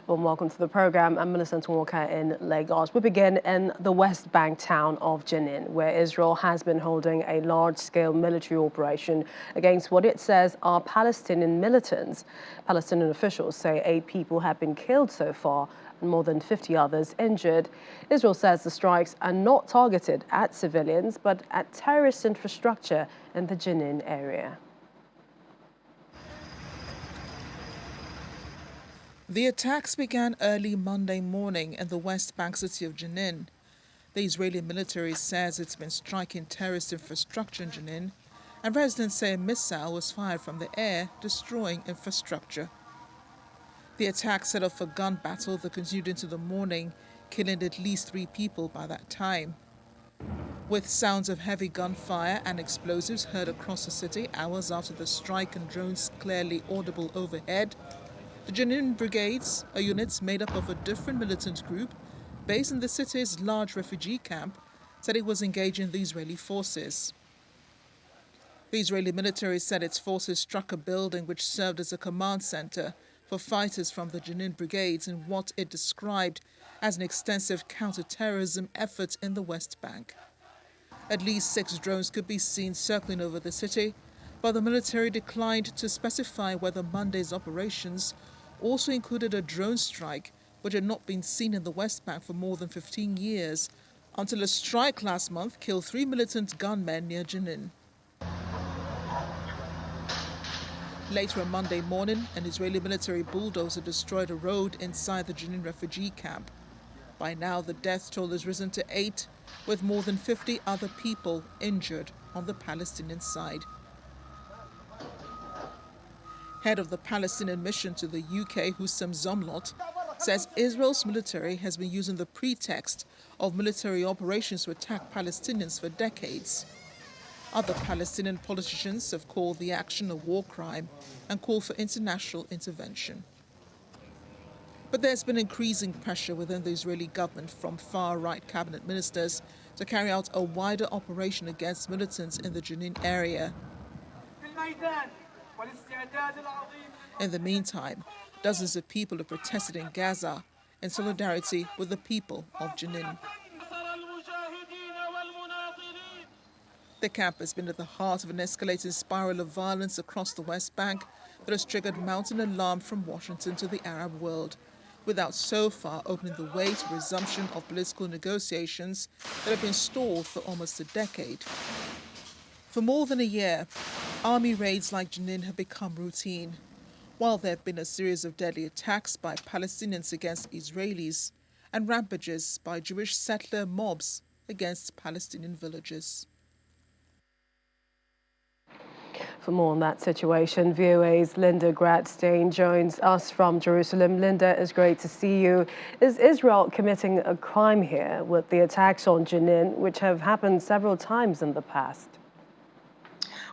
Well, welcome to the program. I'm Millicent Walker in Lagos. We begin in the West Bank town of Jenin, where Israel has been holding a large-scale military operation against what it says are Palestinian militants. Palestinian officials say 8 people have been killed so far and more than 50 others injured. Israel says the strikes are not targeted at civilians, but at terrorist infrastructure in the Jenin area. The attacks began early Monday morning in the West Bank city of Jenin. The Israeli military says it's been striking terrorist infrastructure in Jenin, and residents say a missile was fired from the air, destroying infrastructure. The attack set off a gun battle that continued into the morning, killing at least 3 people by that time. With sounds of heavy gunfire and explosives heard across the city hours after the strike and drones clearly audible overhead, the Jenin Brigades, a unit made up of a different militant group based in the city's large refugee camp, said it was engaging the Israeli forces. The Israeli military said its forces struck a building which served as a command center for fighters from the Jenin Brigades in what it described as an extensive counter-terrorism effort in the West Bank. At least 6 drones could be seen circling over the city, but the military declined to specify whether Monday's operations also included a drone strike which had not been seen in the West Bank for more than 15 years, until a strike last month killed 3 militant gunmen near Jenin. Later on Monday morning, an Israeli military bulldozer destroyed a road inside the Jenin refugee camp. By now, the death toll has risen to 8, with more than 50 other people injured on the Palestinian side. Head of the Palestinian mission to the UK, Hussam Zomlot, says Israel's military has been using the pretext of military operations to attack Palestinians for decades. Other Palestinian politicians have called the action a war crime and called for international intervention. But there's been increasing pressure within the Israeli government from far-right cabinet ministers to carry out a wider operation against militants in the Jenin area. In the meantime, dozens of people have protested in Gaza in solidarity with the people of Jenin. The camp has been at the heart of an escalating spiral of violence across the West Bank that has triggered mounting alarm from Washington to the Arab world, without so far opening the way to resumption of political negotiations that have been stalled for almost a decade. For more than a year, army raids like Jenin have become routine, while there have been a series of deadly attacks by Palestinians against Israelis and rampages by Jewish settler mobs against Palestinian villages. For more on that situation, VOA's Linda Gradstein joins us from Jerusalem. Linda, it's great to see you. Is Israel committing a crime here with the attacks on Jenin, which have happened several times in the past?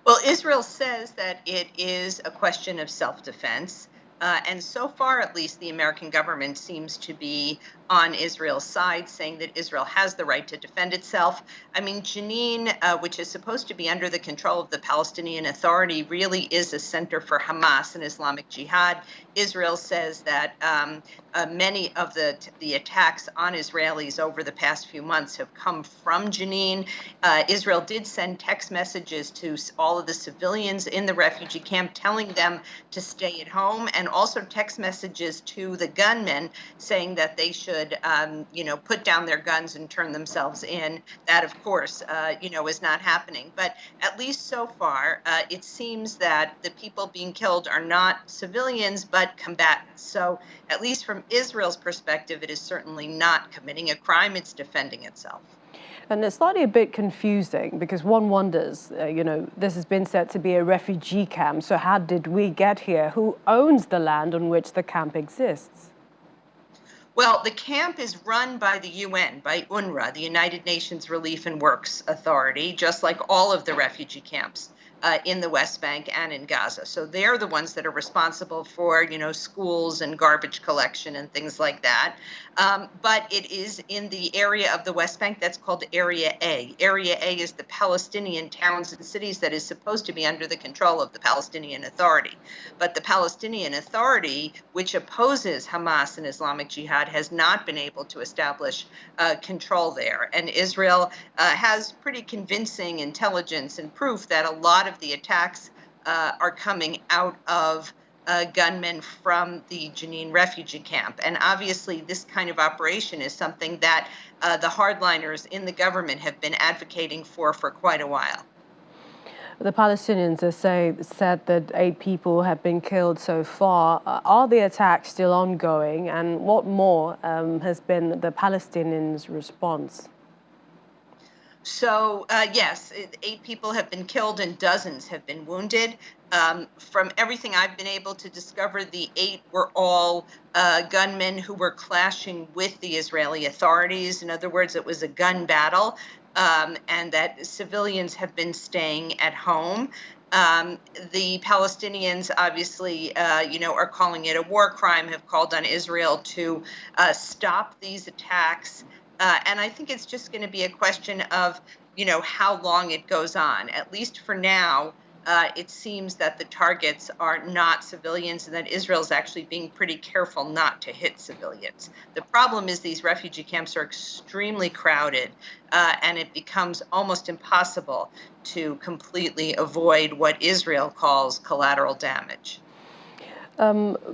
Well, Israel says that it is a question of self-defense. And so far, at least, the American government seems to be on Israel's side, saying that Israel has the right to defend itself. I mean, Jenin, which is supposed to be under the control of the Palestinian Authority, really is a center for Hamas and Islamic Jihad. Israel says that many of the attacks on Israelis over the past few months have come from Jenin. Israel did send text messages to all of the civilians in the refugee camp telling them to stay at home, and also text messages to the gunmen saying that they should put down their guns and turn themselves in. That, of course, is not happening. But at least so far, it seems that the people being killed are not civilians, but combatants. So at least from Israel's perspective, it is certainly not committing a crime. It's defending itself. And it's slightly a bit confusing because one wonders, this has been said to be a refugee camp. So how did we get here? Who owns the land on which the camp exists? Well, the camp is run by the UN, by UNRWA, the United Nations Relief and Works Authority, just like all of the refugee camps. in the West Bank and in Gaza. So they're the ones that are responsible for, schools and garbage collection and things like that. But it is in the area of the West Bank that's called Area A. Area A is the Palestinian towns and cities that is supposed to be under the control of the Palestinian Authority. But the Palestinian Authority, which opposes Hamas and Islamic Jihad, has not been able to establish control there. And Israel has pretty convincing intelligence and proof that a lot of the attacks are coming out of gunmen from the Jenin refugee camp. And obviously, this kind of operation is something that the hardliners in the government have been advocating for quite a while. The Palestinians said that 8 people have been killed so far. Are the attacks still ongoing? And what more has been the Palestinians' response? So, yes, 8 people have been killed and dozens have been wounded. From everything I've been able to discover, the 8 were all gunmen who were clashing with the Israeli authorities. In other words, it was a gun battle, and that civilians have been staying at home. The Palestinians obviously, are calling it a war crime, have called on Israel to stop these attacks. And I think it's just going to be a question of, how long it goes on. At least for now, it seems that the targets are not civilians and that Israel's actually being pretty careful not to hit civilians. The problem is these refugee camps are extremely crowded, and it becomes almost impossible to completely avoid what Israel calls collateral damage.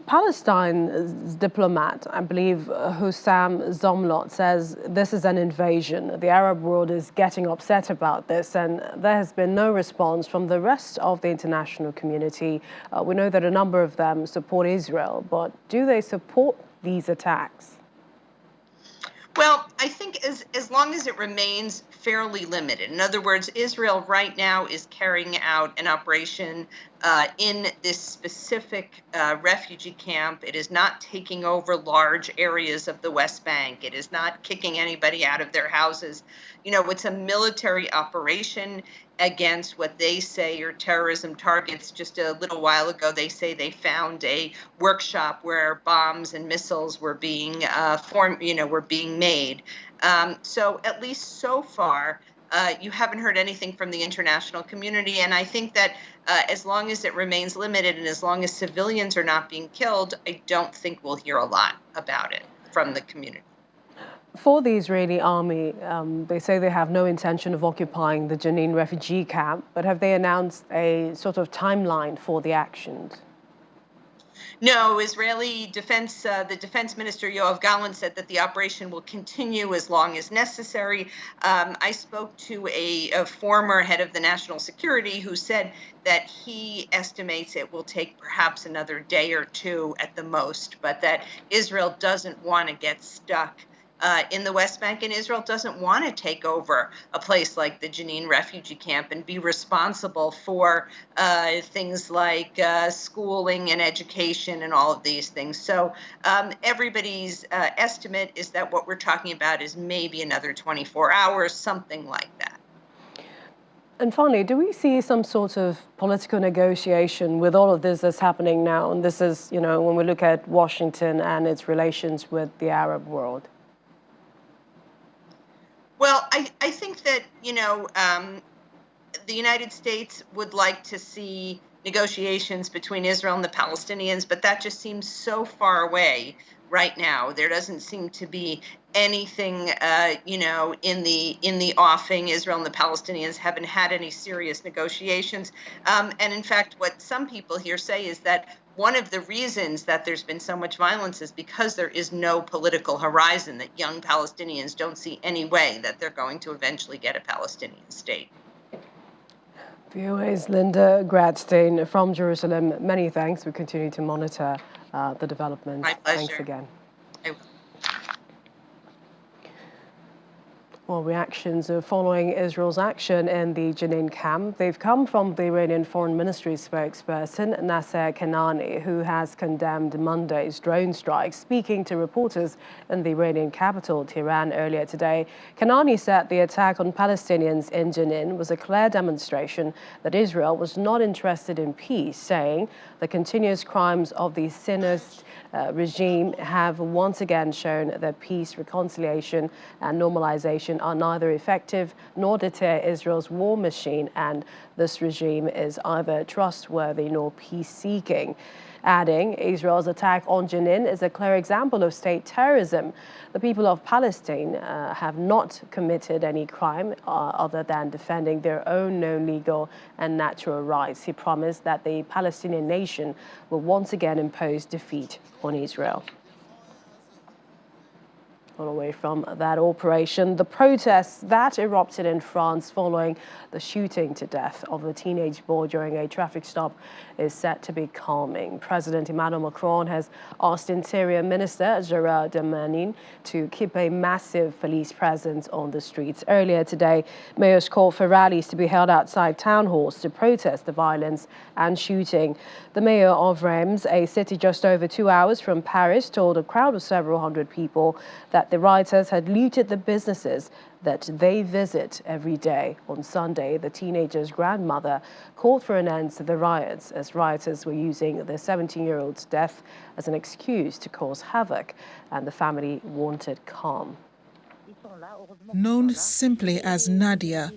Palestine's diplomat, I believe Hussam Zomlot, says this is an invasion. The Arab world is getting upset about this, and there has been no response from the rest of the international community. We know that a number of them support Israel, but do they support these attacks? Well, I think as long as it remains fairly limited. In other words, Israel right now is carrying out an operation in this specific refugee camp. It is not taking over large areas of the West Bank. It is not kicking anybody out of their houses. It's a military operation against what they say are terrorism targets. Just a little while ago, they say they found a workshop where bombs and missiles were being were being made. So at least so far, you haven't heard anything from the international community. And I think that as long as it remains limited and as long as civilians are not being killed, I don't think we'll hear a lot about it from the community. For the Israeli army, they say they have no intention of occupying the Jenin refugee camp, but have they announced a sort of timeline for the actions? No, Israeli defense, the defense minister Yoav Gallant said that the operation will continue as long as necessary. I spoke to a former head of the national security who said that he estimates it will take perhaps another day or 2 at the most, but that Israel doesn't want to get stuck in the West Bank, and Israel doesn't want to take over a place like the Jenin refugee camp and be responsible for things like schooling and education and all of these things. So everybody's estimate is that what we're talking about is maybe another 24 hours, something like that. And finally, do we see some sort of political negotiation with all of this that's happening now? And this is, when we look at Washington and its relations with the Arab world. Well, I think that, the United States would like to see negotiations between Israel and the Palestinians, but that just seems so far away right now. There doesn't seem to be anything, in the offing. Israel and the Palestinians haven't had any serious negotiations. And in fact, what some people here say is that one of the reasons that there's been so much violence is because there is no political horizon, that young Palestinians don't see any way that they're going to eventually get a Palestinian state. VOA's Linda Gradstein from Jerusalem. Many thanks. We continue to monitor the developments. My pleasure. Thanks again. Well, reactions are following Israel's action in the Jenin camp. They've come from the Iranian Foreign Ministry spokesperson, Nasser Kanani, who has condemned Monday's drone strike. Speaking to reporters in the Iranian capital, Tehran, earlier today, Kanani said the attack on Palestinians in Jenin was a clear demonstration that Israel was not interested in peace, saying the continuous crimes of the Zionist regime have once again shown that peace, reconciliation and normalization are neither effective nor deter Israel's war machine, and this regime is either trustworthy nor peace-seeking. Adding, Israel's attack on Jenin is a clear example of state terrorism. The people of Palestine have not committed any crime other than defending their own known legal and natural rights. He promised that the Palestinian nation will once again impose defeat on Israel. Away from that operation, the protests that erupted in France following the shooting to death of a teenage boy during a traffic stop is set to be calming. President Emmanuel Macron has asked Interior Minister Gérald Darmanin to keep a massive police presence on the streets. Earlier today, mayors called for rallies to be held outside town halls to protest the violence and shooting. The mayor of Reims, a city just over 2 hours from Paris, told a crowd of several hundred people that the rioters had looted the businesses that they visit every day. On Sunday, the teenager's grandmother called for an end to the riots as rioters were using the 17-year-old's death as an excuse to cause havoc, and the family wanted calm. Known simply as Nadia,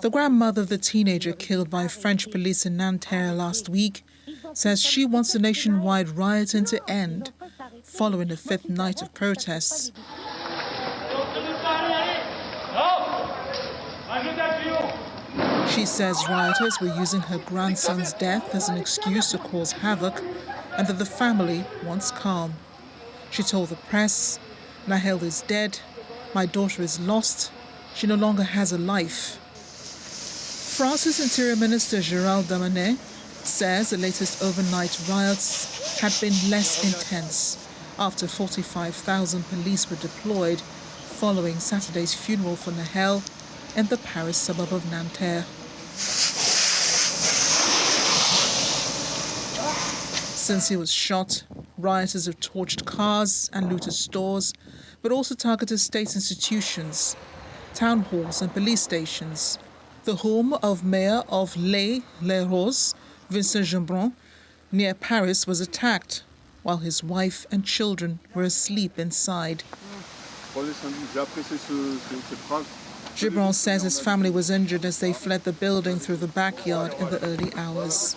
the grandmother of the teenager killed by French police in Nanterre last week, says she wants the nationwide rioting to end following the fifth night of protests. She says rioters were using her grandson's death as an excuse to cause havoc and that the family wants calm. She told the press, "Nahel is dead, my daughter is lost, she no longer has a life." France's Interior Minister Gérald Darmanin says the latest overnight riots had been less intense after 45,000 police were deployed following Saturday's funeral for Nahel in the Paris suburb of Nanterre. Since he was shot, rioters have torched cars and looted stores, but also targeted state institutions, town halls and police stations. The home of Mayor of Les Roses, Vincent Jeanbrun, near Paris, was attacked, while his wife and children were asleep inside. Jeanbrun says his family was injured as they fled the building through the backyard in the early hours.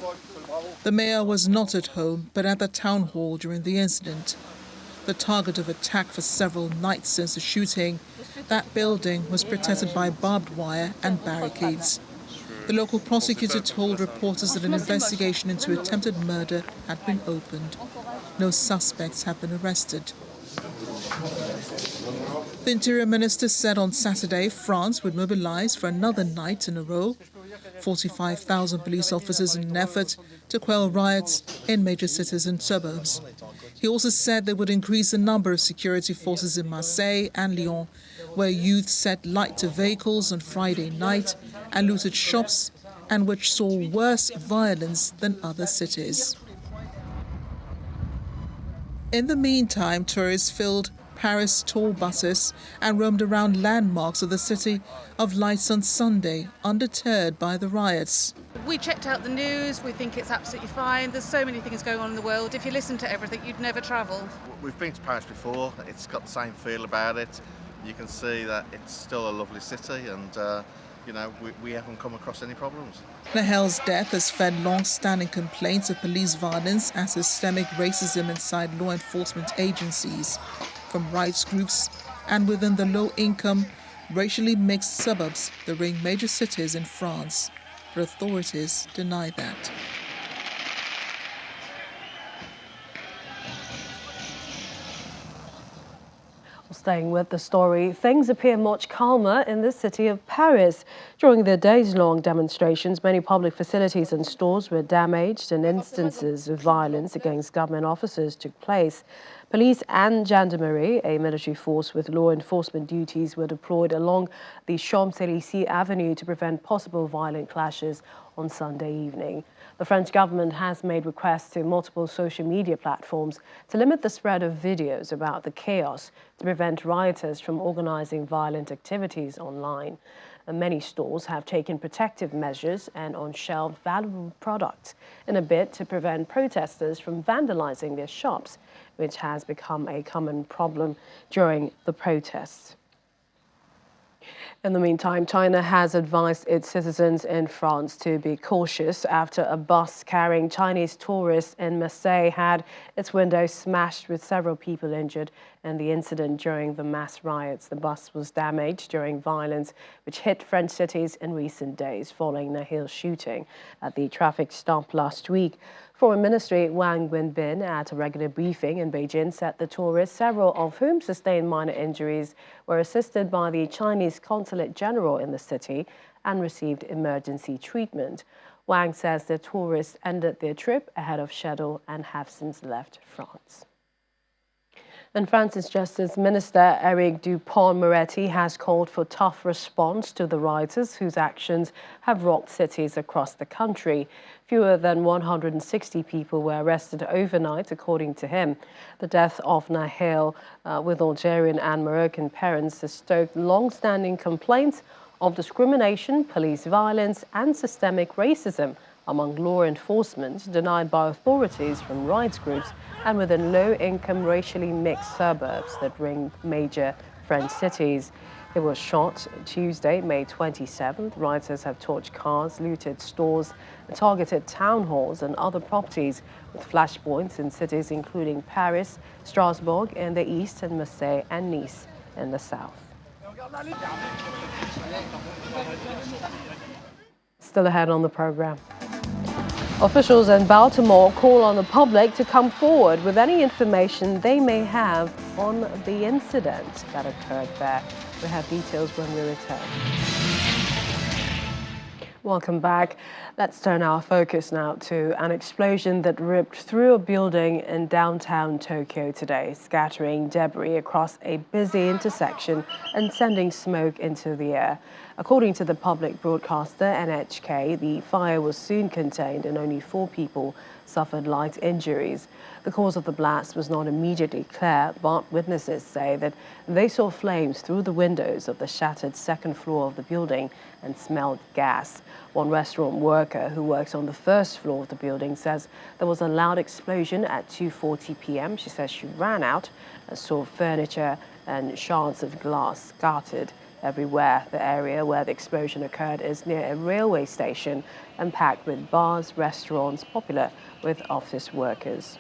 The mayor was not at home, but at the town hall during the incident. The target of attack for several nights since the shooting, that building was protected by barbed wire and barricades. The local prosecutor told reporters that an investigation into attempted murder had been opened. No suspects have been arrested. The Interior Minister said on Saturday France would mobilize for another night in a row 45,000 police officers in an effort to quell riots in major cities and suburbs. He also said they would increase the number of security forces in Marseille and Lyon, where youth set light to vehicles on Friday night and looted shops, and which saw worse violence than other cities. In the meantime, tourists filled Paris tour buses and roamed around landmarks of the City of Lights on Sunday, undeterred by the riots. We checked out the news, we think it's absolutely fine. There's so many things going on in the world. If you listen to everything, you'd never travel. We've been to Paris before, it's got the same feel about it. You can see that it's still a lovely city and we haven't come across any problems. Nahel's death has fed long-standing complaints of police violence and systemic racism inside law enforcement agencies, from rights groups and within the low-income, racially mixed suburbs that ring major cities in France. But authorities deny that. Staying with the story, things appear much calmer in the city of Paris. During the days-long demonstrations, many public facilities and stores were damaged and instances of violence against government officers took place. Police and gendarmerie, a military force with law enforcement duties, were deployed along the Champs-Élysées Avenue to prevent possible violent clashes on Sunday evening. The French government has made requests to multiple social media platforms to limit the spread of videos about the chaos to prevent rioters from organizing violent activities online. And many stores have taken protective measures and on-shelved valuable products in a bid to prevent protesters from vandalizing their shops, which has become a common problem during the protests. In the meantime, China has advised its citizens in France to be cautious after a bus carrying Chinese tourists in Marseille had its windows smashed with several people injured in the incident during the mass riots. The bus was damaged during violence which hit French cities in recent days following the Hill shooting at the traffic stop last week. Foreign Ministry Wang Wenbin at a regular briefing in Beijing said the tourists, several of whom sustained minor injuries, were assisted by the Chinese Consulate General in the city and received emergency treatment. Wang says the tourists ended their trip ahead of schedule and have since left France. And France's Justice Minister Eric Dupond-Moretti has called for tough response to the rioters whose actions have rocked cities across the country. Fewer than 160 people were arrested overnight, according to him. The death of Nahel, with Algerian and Moroccan parents, has stoked long-standing complaints of discrimination, police violence, and systemic racism among law enforcement, denied by authorities from rights groups and within low-income, racially mixed suburbs that ring major French cities. It was shot Tuesday, May 27th. Rioters have torched cars, looted stores, and targeted town halls and other properties with flashpoints in cities including Paris, Strasbourg in the east, and Marseille and Nice in the south. Still ahead on the program. Officials in Baltimore call on the public to come forward with any information they may have on the incident that occurred there. We have details when we return. Welcome back. Let's turn our focus now to an explosion that ripped through a building in downtown Tokyo today, scattering debris across a busy intersection and sending smoke into the air. According to the public broadcaster NHK, the fire was soon contained and only 4 people suffered light injuries. The cause of the blast was not immediately clear, but witnesses say that they saw flames through the windows of the shattered second floor of the building and smelled gas. One restaurant worker who works on the first floor of the building says there was a loud explosion at 2:40 p.m. She says she ran out and saw furniture and shards of glass scattered everywhere. The area where the explosion occurred is near a railway station and packed with bars, restaurants, popular with office workers.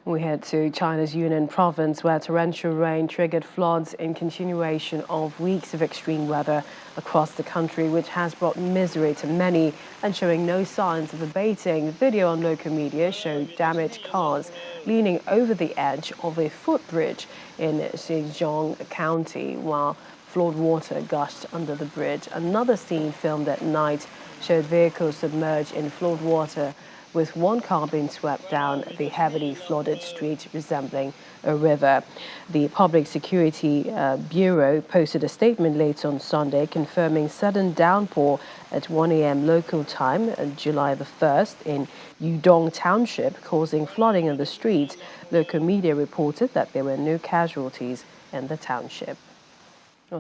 We head to China's Yunnan province, where torrential rain triggered floods in continuation of weeks of extreme weather across the country, which has brought misery to many and showing no signs of abating. Video on local media showed damaged cars leaning over the edge of a footbridge in Zhejiang County, while flood water gushed under the bridge. Another scene filmed at night showed vehicles submerged in flood water, with one car being swept down the heavily flooded street resembling a river. The Public Security Bureau posted a statement late on Sunday confirming sudden downpour at 1 a.m. local time on July the 1st in Yudong Township, causing flooding in the streets. Local media reported that there were no casualties in the township.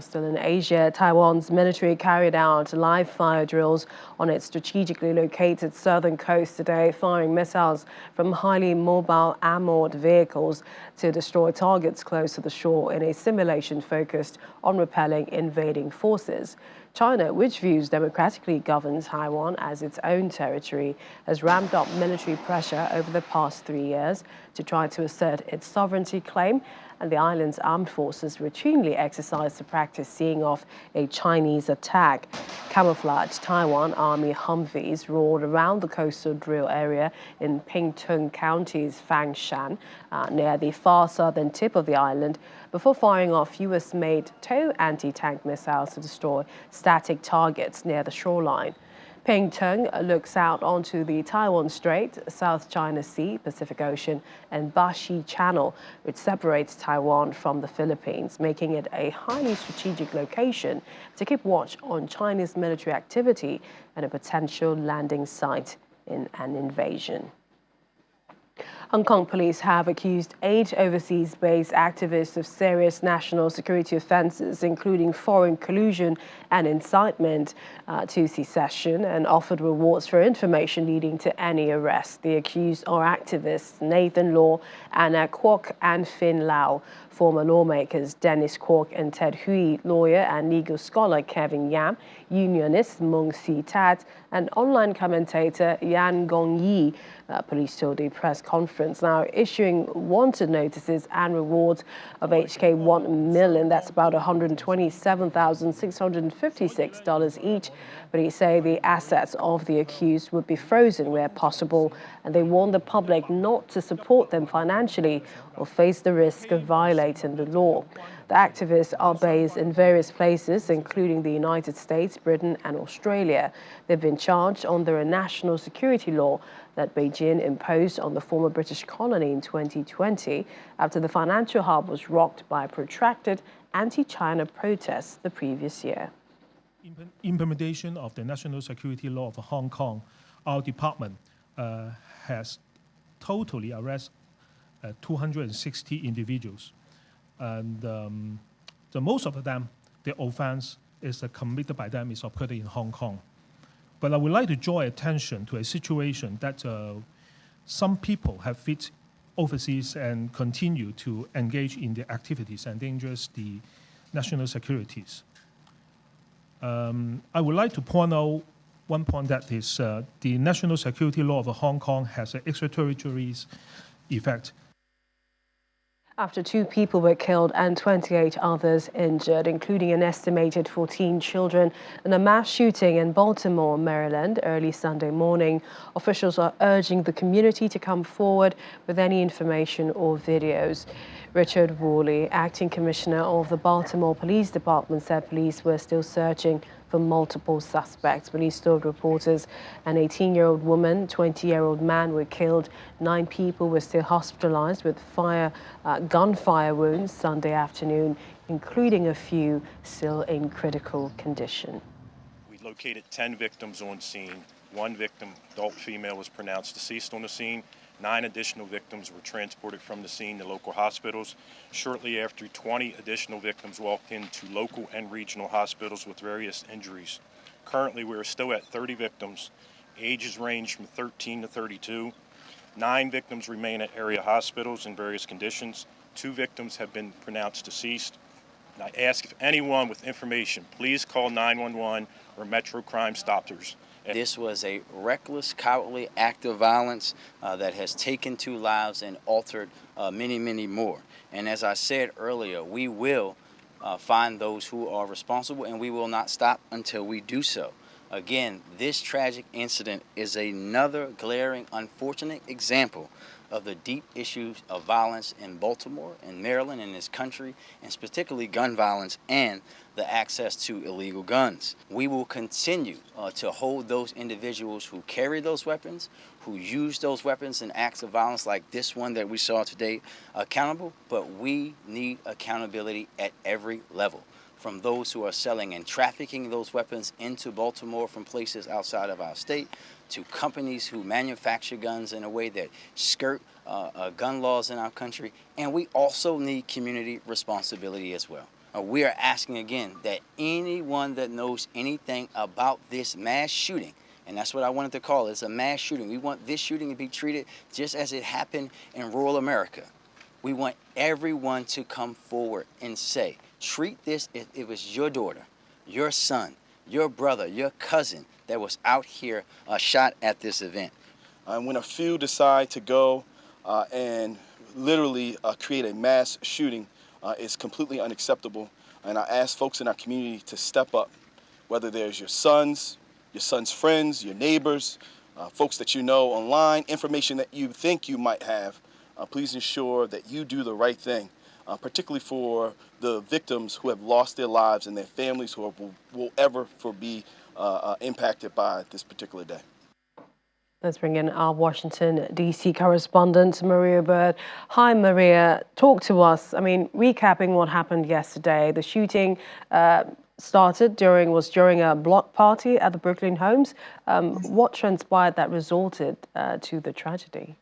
Still in Asia, Taiwan's military carried out live fire drills on its strategically located southern coast today, firing missiles from highly mobile armored vehicles to destroy targets close to the shore in a simulation focused on repelling invading forces. China, which views democratically governed Taiwan as its own territory, has ramped up military pressure over the past 3 years to try to assert its sovereignty claim, and the island's armed forces routinely exercise the practice seeing off a Chinese attack. Camouflaged Taiwan Army Humvees roared around the coastal drill area in Pingtung County's Fangshan, near the far southern tip of the island, before firing off US-made TOW anti-tank missiles to destroy static targets near the shoreline. Pingtung looks out onto the Taiwan Strait, South China Sea, Pacific Ocean, and Bashi Channel, which separates Taiwan from the Philippines, making it a highly strategic location to keep watch on Chinese military activity and a potential landing site in an invasion. Hong Kong police have accused 8 overseas-based activists of serious national security offences, including foreign collusion and incitement to secession, and offered rewards for information leading to any arrest. The accused are activists Nathan Law, Anna Kwok, and Fin Lau. Former lawmakers Dennis Kwok and Ted Hui, lawyer and legal scholar Kevin Yam, unionist Mung Si Tat, and online commentator Yan Gong Yi, police told a press conference. Now, issuing wanted notices and rewards of HK 1 million, that's about $127,656 each. But he say the assets of the accused would be frozen where possible, and they warned the public not to support them financially or face the risk of violating the law. The activists are based in various places, including the United States, Britain, and Australia. They've been charged under a national security law that Beijing imposed on the former British colony in 2020 after the financial hub was rocked by protracted anti-China protests the previous year. Implementation of the national security law of Hong Kong, our department has totally arrested 260 individuals. And the most of them, the offense is committed by them is occurred in Hong Kong. But I would like to draw attention to a situation that some people have fit overseas and continue to engage in the activities and endangers the national securities. I would like to point out one point, that is the national security law of Hong Kong has an extraterritorial effect. After 2 people were killed and 28 others injured, including an estimated 14 children, in a mass shooting in Baltimore, Maryland, early Sunday morning, officials are urging the community to come forward with any information or videos. Richard Worley, acting commissioner of the Baltimore Police Department, said police were still searching for multiple suspects. Police told reporters an 18-year-old woman, 20-year-old man were killed. 9 people were still hospitalized with gunfire wounds Sunday afternoon, including a few still in critical condition. We located 10 victims on scene. 1 victim, adult female, was pronounced deceased on the scene. 9 additional victims were transported from the scene to local hospitals. Shortly after, 20 additional victims walked into local and regional hospitals with various injuries. Currently, we are still at 30 victims. Ages range from 13 to 32. 9 victims remain at area hospitals in various conditions. 2 victims have been pronounced deceased. And I ask if anyone with information, please call 911 or Metro Crime Stoppers. This was a reckless, cowardly act of violence that has taken 2 lives and altered many, many more. And as I said earlier, we will find those who are responsible, and we will not stop until we do so. Again, this tragic incident is another glaring, unfortunate example of the deep issues of violence in Baltimore and Maryland and this country, and particularly gun violence and the access to illegal guns. We will continue to hold those individuals who carry those weapons, who use those weapons in acts of violence like this one that we saw today, accountable, but we need accountability at every level. From those who are selling and trafficking those weapons into Baltimore from places outside of our state, to companies who manufacture guns in a way that skirt gun laws in our country. And we also need community responsibility as well. We are asking again that anyone that knows anything about this mass shooting, and that's what I wanted to call it, it's a mass shooting. We want this shooting to be treated just as it happened in rural America. We want everyone to come forward and say, treat this if it was your daughter, your son, your brother, your cousin that was out here shot at this event. When a few decide to go and literally create a mass shooting, is completely unacceptable. And I ask folks in our community to step up, whether there's your son's friends, your neighbors, folks that you know online, information that you think you might have. Please ensure that you do the right thing, particularly for the victims who have lost their lives and their families who will ever be impacted by this particular day. Let's bring in our Washington DC correspondent, Maria Byrd. Hi, Maria. Talk to us. I mean, recapping what happened yesterday. The shooting was during a block party at the Brooklyn Homes. What transpired that resulted to the tragedy?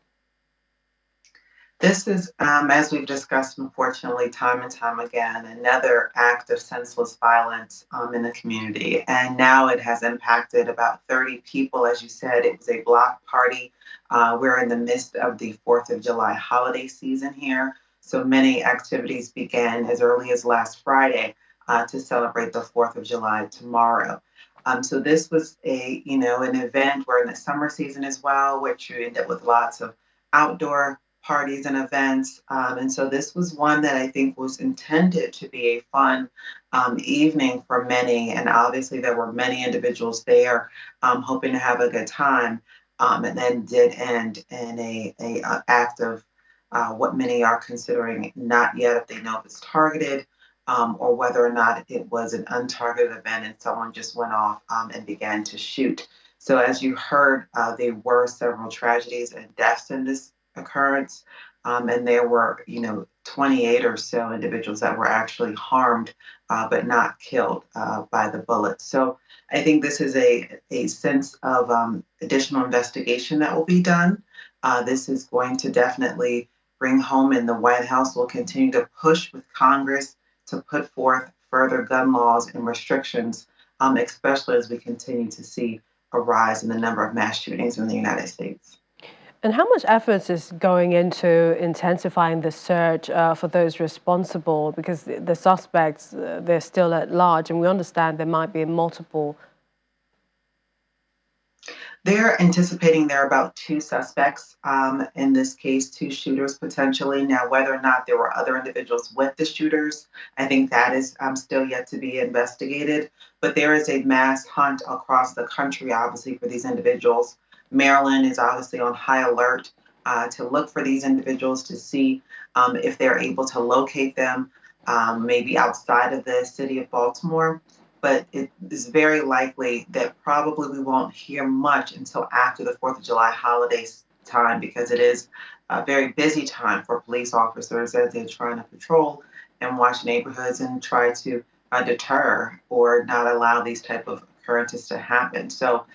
This is, as we've discussed, unfortunately, time and time again, another act of senseless violence in the community. And now it has impacted about 30 people. As you said, it was a block party. We're in the midst of the 4th of July holiday season here. So many activities began as early as last Friday to celebrate the 4th of July tomorrow. So this was an event. We're in the summer season as well, which you end up with lots of outdoor parties and events. And so this was one that I think was intended to be a fun evening for many. And obviously there were many individuals there hoping to have a good time. And then did end in a act of what many are considering not yet if they know if it's targeted or whether or not it was an untargeted event and someone just went off and began to shoot. So as you heard, there were several tragedies and deaths in this occurrence, and there were 28 or so individuals that were actually harmed but not killed by the bullets. So I think this is a sense of additional investigation that will be done. This is going to definitely bring home, and the White House will continue to push with Congress to put forth further gun laws and restrictions, especially as we continue to see a rise in the number of mass shootings in the United States. And how much effort is going into intensifying the search for those responsible? Because the suspects, they're still at large, and we understand there might be multiple. They're anticipating there are about 2 suspects, in this case, 2 shooters potentially. Now, whether or not there were other individuals with the shooters, I think that is still yet to be investigated. But there is a mass hunt across the country, obviously, for these individuals. Maryland is obviously on high alert to look for these individuals to see if they're able to locate them, maybe outside of the city of Baltimore. But it is very likely that probably we won't hear much until after the 4th of July holiday time, because it is a very busy time for police officers as they're trying to patrol and watch neighborhoods and try to deter or not allow these type of occurrences to happen. So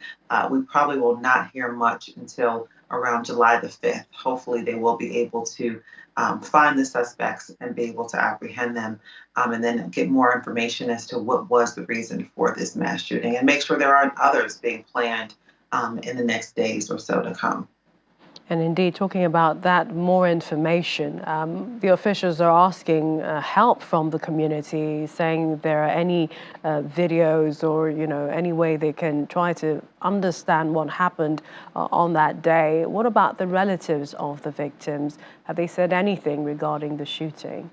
we probably will not hear much until around July the 5th. Hopefully they will be able to find the suspects and be able to apprehend them and then get more information as to what was the reason for this mass shooting and make sure there aren't others being planned in the next days or so to come. And indeed, talking about that, more information, the officials are asking help from the community, saying there are any videos or, any way they can try to understand what happened on that day. What about the relatives of the victims? Have they said anything regarding the shooting?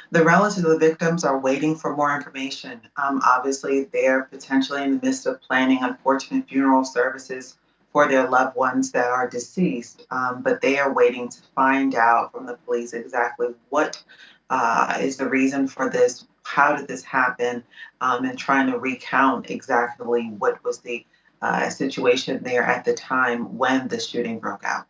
The relatives of the victims are waiting for more information. Obviously, they're potentially in the midst of planning unfortunate funeral services for their loved ones that are deceased, but they are waiting to find out from the police exactly what is the reason for this, how did this happen, and trying to recount exactly what was the situation there at the time when the shooting broke out.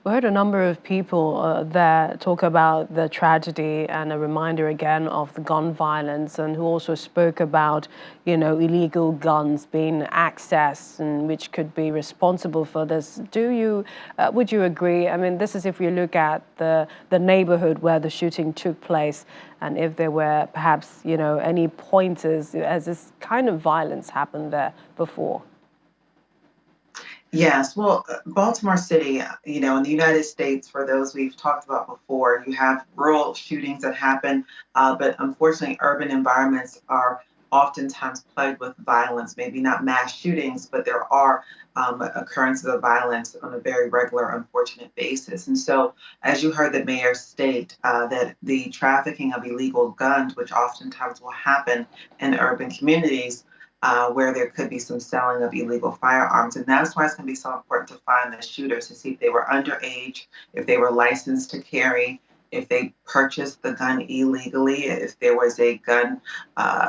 We heard a number of people that talk about the tragedy and a reminder again of the gun violence, and who also spoke about, illegal guns being accessed and which could be responsible for this. Would you agree? I mean, this is if you look at the neighborhood where the shooting took place, and if there were perhaps, any pointers as this kind of violence happened there before. Yes, well, Baltimore City, in the United States, for those we've talked about before, you have rural shootings that happen, but unfortunately, urban environments are oftentimes plagued with violence, maybe not mass shootings, but there are occurrences of violence on a very regular, unfortunate basis. And so, as you heard the mayor state, that the trafficking of illegal guns, which oftentimes will happen in urban communities, where there could be some selling of illegal firearms. And that's why it's going to be so important to find the shooters, to see if they were underage, if they were licensed to carry, if they purchased the gun illegally, if there was a gun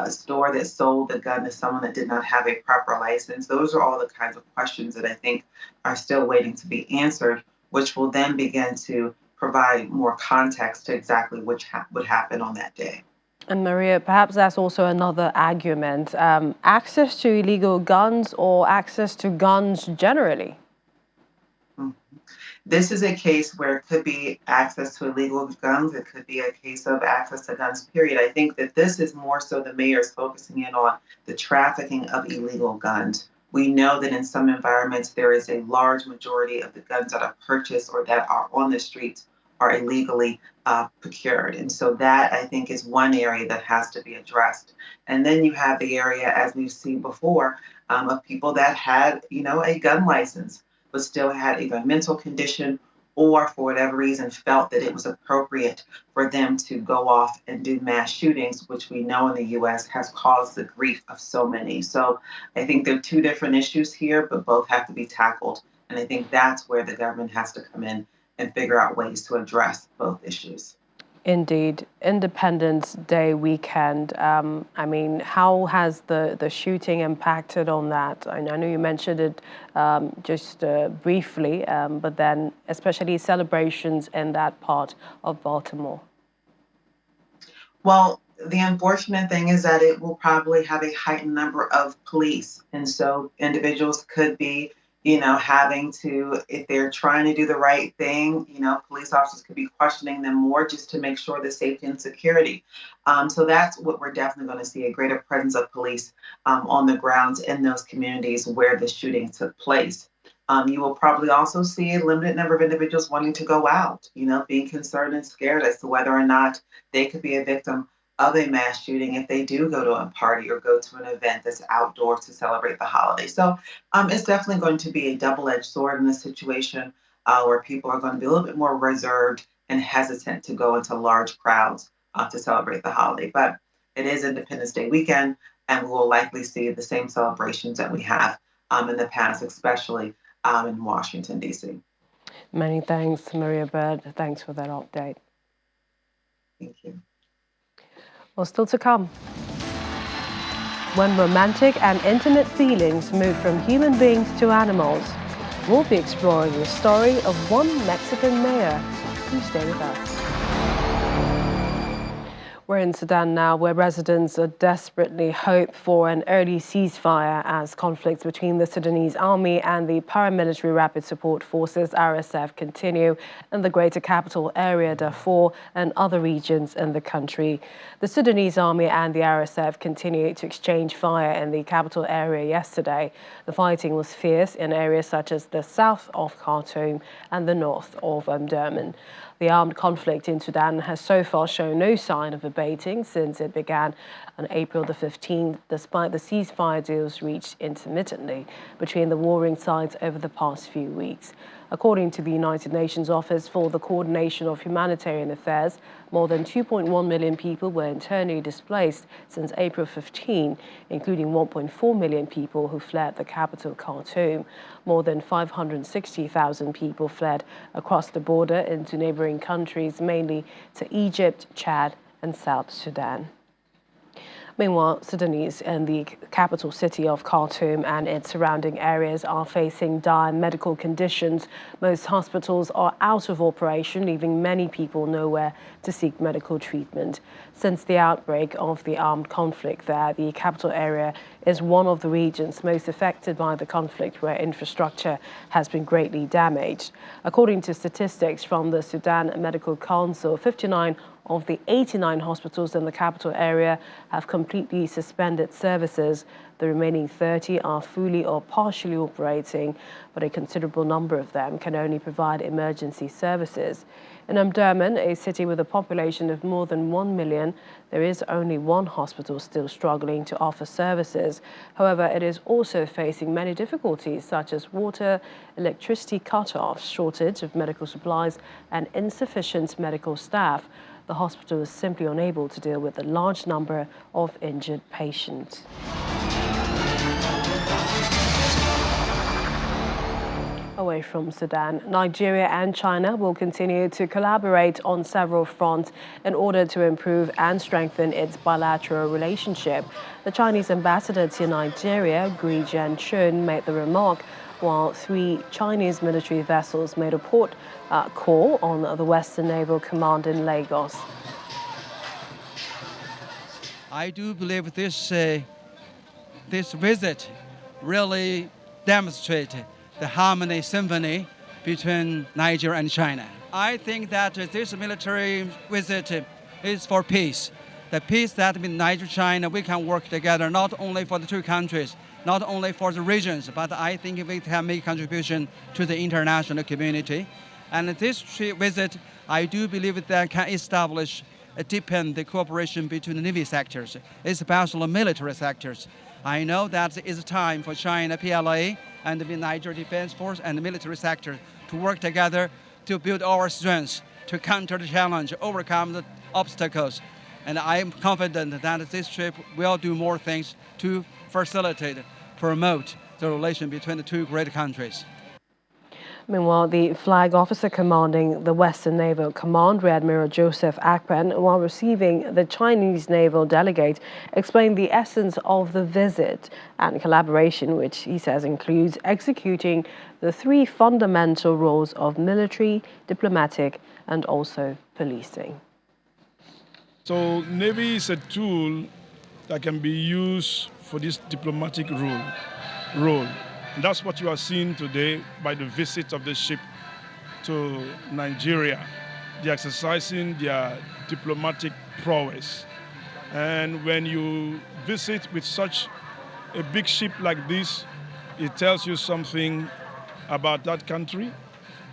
store that sold the gun to someone that did not have a proper license. Those are all the kinds of questions that I think are still waiting to be answered, which will then begin to provide more context to exactly what happened on that day. And Maria, perhaps that's also another argument, access to illegal guns or access to guns generally. This is a case where it could be access to illegal guns. It could be a case of access to guns, period. I think that this is more so the mayor is focusing in on the trafficking of illegal guns. We know that in some environments, there is a large majority of the guns that are purchased or that are on the streets are illegally procured. And so that, I think, is one area that has to be addressed. And then you have the area, as we've seen before, of people that had, a gun license, but still had either a mental condition or for whatever reason felt that it was appropriate for them to go off and do mass shootings, which we know in the U.S. has caused the grief of so many. So I think there are two different issues here, but both have to be tackled. And I think that's where the government has to come in and figure out ways to address both issues. Indeed. Independence Day weekend. How has the shooting impacted on that? I know you mentioned it just briefly, but then especially celebrations in that part of Baltimore. Well, the unfortunate thing is that it will probably have a heightened number of police. And so individuals could be having to, if they're trying to do the right thing, police officers could be questioning them more just to make sure the safety and security. So that's what we're definitely going to see, a greater presence of police on the grounds in those communities where the shooting took place. You will probably also see a limited number of individuals wanting to go out, being concerned and scared as to whether or not they could be a victim of a mass shooting if they do go to a party or go to an event that's outdoors to celebrate the holiday. So it's definitely going to be a double-edged sword in this situation where people are going to be a little bit more reserved and hesitant to go into large crowds to celebrate the holiday. But it is Independence Day weekend, and we'll likely see the same celebrations that we have in the past, especially in Washington, D.C. Many thanks, Maria Byrd. Thanks for that update. Thank you. Well, still to come. When romantic and intimate feelings move from human beings to animals, we'll be exploring the story of one Mexican mayor. Please stay with us. We're in Sudan now, where residents are desperately hope for an early ceasefire as conflicts between the Sudanese army and the paramilitary Rapid Support Forces, RSF, continue in the greater capital area, Darfur, and other regions in the country. The Sudanese army and the RSF continued to exchange fire in the capital area yesterday. The fighting was fierce in areas such as the south of Khartoum and the north of Omdurman. The armed conflict in Sudan has so far shown no sign of abating since it began on April the 15th, despite the ceasefire deals reached intermittently between the warring sides over the past few weeks. According to the United Nations Office for the Coordination of Humanitarian Affairs, more than 2.1 million people were internally displaced since April 15, including 1.4 million people who fled the capital, Khartoum. More than 560,000 people fled across the border into neighboring countries, mainly to Egypt, Chad, and South Sudan. Meanwhile, Sudanese in the capital city of Khartoum and its surrounding areas are facing dire medical conditions. Most hospitals are out of operation, leaving many people nowhere to seek medical treatment. Since the outbreak of the armed conflict there, the capital area is one of the regions most affected by the conflict, where infrastructure has been greatly damaged. According to statistics from the Sudan Medical Council, 59 of the 89 hospitals in the capital area have completely suspended services. The remaining 30 are fully or partially operating, but a considerable number of them can only provide emergency services. In Omdurman, a city with a population of more than 1 million, there is only one hospital still struggling to offer services. However, it is also facing many difficulties, such as water, electricity cutoffs, shortage of medical supplies, and insufficient medical staff. The hospital is simply unable to deal with the large number of injured patients. Away from Sudan, Nigeria and China will continue to collaborate on several fronts in order to improve and strengthen its bilateral relationship. The Chinese ambassador to Nigeria, Gui Jianchun, made the remark while 3 Chinese military vessels made a port call on the Western Naval Command in Lagos. I do believe this visit really demonstrates the harmony symphony between Niger and China. I think that this military visit is for peace. The peace that with Niger, China, we can work together not only for the 2 countries, not only for the regions, but I think we can make contribution to the international community. And this visit, I do believe that can establish, deepen the cooperation between the Navy sectors, especially military sectors. I know that it is time for China, PLA, and the Niger Defense Force and the military sector to work together to build our strengths, to counter the challenge, overcome the obstacles. And I am confident that this trip will do more things to facilitate, promote the relation between the 2 great countries. Meanwhile, the flag officer commanding the Western Naval Command, Rear Admiral Joseph Akpan, while receiving the Chinese naval delegate, explained the essence of the visit and collaboration, which he says includes executing the 3 fundamental roles of military, diplomatic, and also policing. So Navy is a tool that can be used for this diplomatic role. And that's what you are seeing today by the visit of the ship to Nigeria. They're exercising their diplomatic prowess. And when you visit with such a big ship like this, it tells you something about that country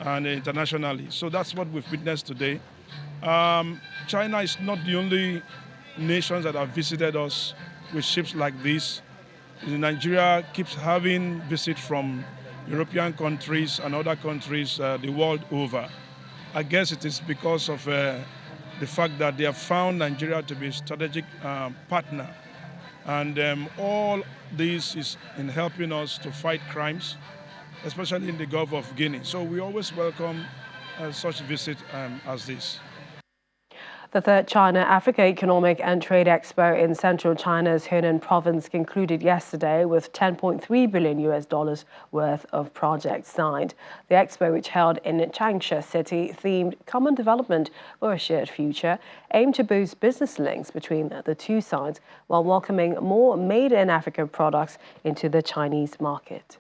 and internationally. So that's what we've witnessed today. China is not the only nation that have visited us with ships like this. Nigeria keeps having visits from European countries and other countries the world over. I guess it is because of the fact that they have found Nigeria to be a strategic partner. And all this is in helping us to fight crimes, especially in the Gulf of Guinea. So we always welcome such visit as this. The 3rd China-Africa Economic and Trade Expo in central China's Henan province concluded yesterday with $10.3 billion worth of projects signed. The expo, which held in Changsha City, themed Common Development for a Shared Future, aimed to boost business links between the 2 sides while welcoming more made-in-Africa products into the Chinese market.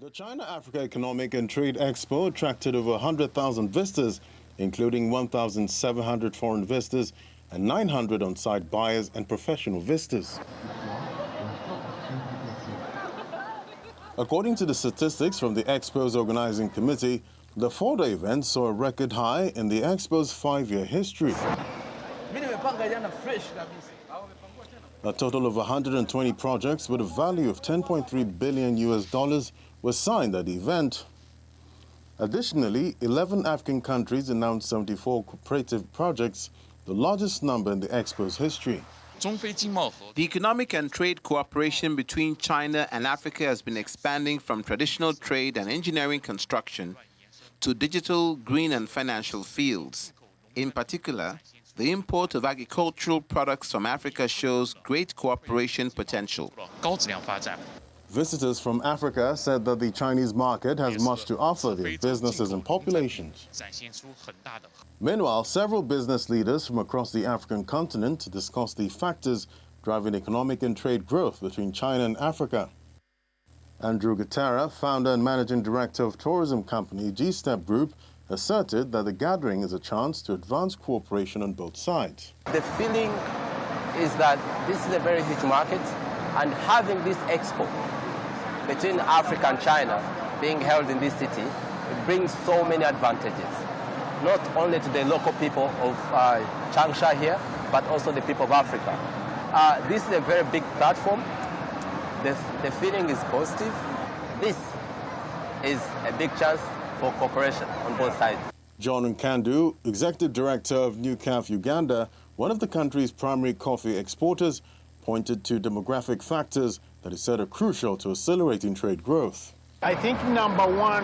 The China-Africa Economic and Trade Expo attracted over 100,000 visitors, including 1,700 foreign visitors and 900 on-site buyers and professional visitors. According to the statistics from the Expo's organizing committee, the 4-day event saw a record high in the Expo's 5-year history. A total of 120 projects with a value of $10.3 billion was signed at the event. Additionally, 11 African countries announced 74 cooperative projects, the largest number in the Expo's history. The economic and trade cooperation between China and Africa has been expanding from traditional trade and engineering construction to digital, green and financial fields. In particular, the import of agricultural products from Africa shows great cooperation potential. Visitors from Africa said that the Chinese market has much to offer their businesses and populations. Meanwhile, several business leaders from across the African continent discussed the factors driving economic and trade growth between China and Africa. Andrew Gatara, founder and managing director of tourism company G-Step Group, asserted that the gathering is a chance to advance cooperation on both sides. The feeling is that this is a very huge market, and having this expo between Africa and China being held in this city, it brings so many advantages, not only to the local people of Changsha here, but also the people of Africa. This is a very big platform. The feeling is positive. This is a big chance for cooperation on both sides. John Nkandu, executive director of New Calf Uganda, one of the country's primary coffee exporters, pointed to demographic factors that he said are crucial to accelerating trade growth. I think number one,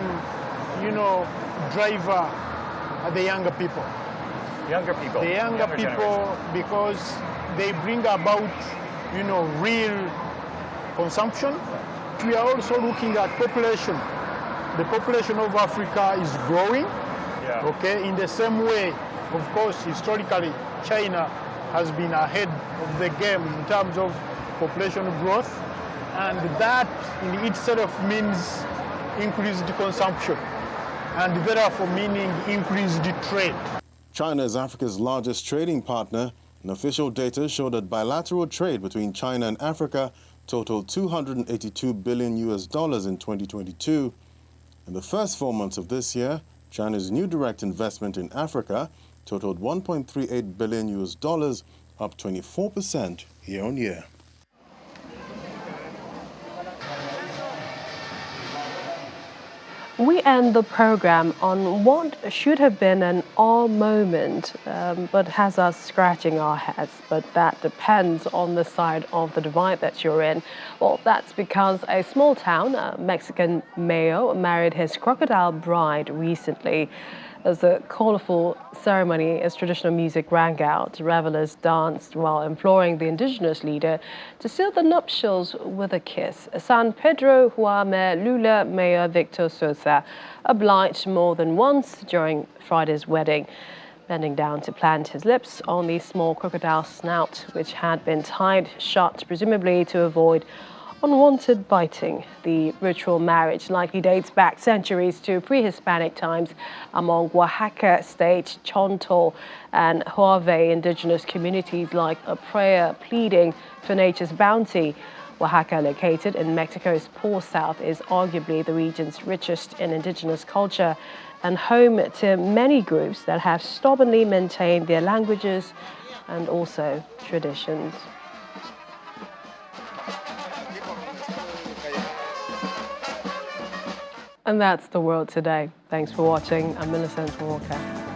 driver are the younger people. Younger people. The younger people, because they bring about, real consumption. We are also looking at population. The population of Africa is growing. Yeah. Okay. In the same way, of course, historically, China has been ahead of the game in terms of population growth, and that in itself means increased consumption, and therefore meaning increased trade. China is Africa's largest trading partner, and official data show that bilateral trade between China and Africa totaled $282 billion in 2022. In the first 4 months of this year, China's new direct investment in Africa totaled $1.38 billion, up 24% year-on-year. We end the program on what should have been an awe moment, but has us scratching our heads. But that depends on the side of the divide that you're in. Well, that's because a small town, Mexican mayor, married his Crocodile Bride recently. As a colorful ceremony as traditional music rang out, revelers danced while imploring the indigenous leader to seal the nuptials with a kiss. San Pedro Huame Lula Mayor Victor Sosa obliged more than once during Friday's wedding, bending down to plant his lips on the small crocodile snout, which had been tied shut, presumably to avoid unwanted biting. The ritual marriage likely dates back centuries to pre-Hispanic times among Oaxaca State, Chontal, and Huave indigenous communities, like a prayer pleading for nature's bounty. Oaxaca, located in Mexico's poor south, is arguably the region's richest in indigenous culture and home to many groups that have stubbornly maintained their languages and also traditions. And that's The World Today. Thanks for watching. I'm Millicent Walker.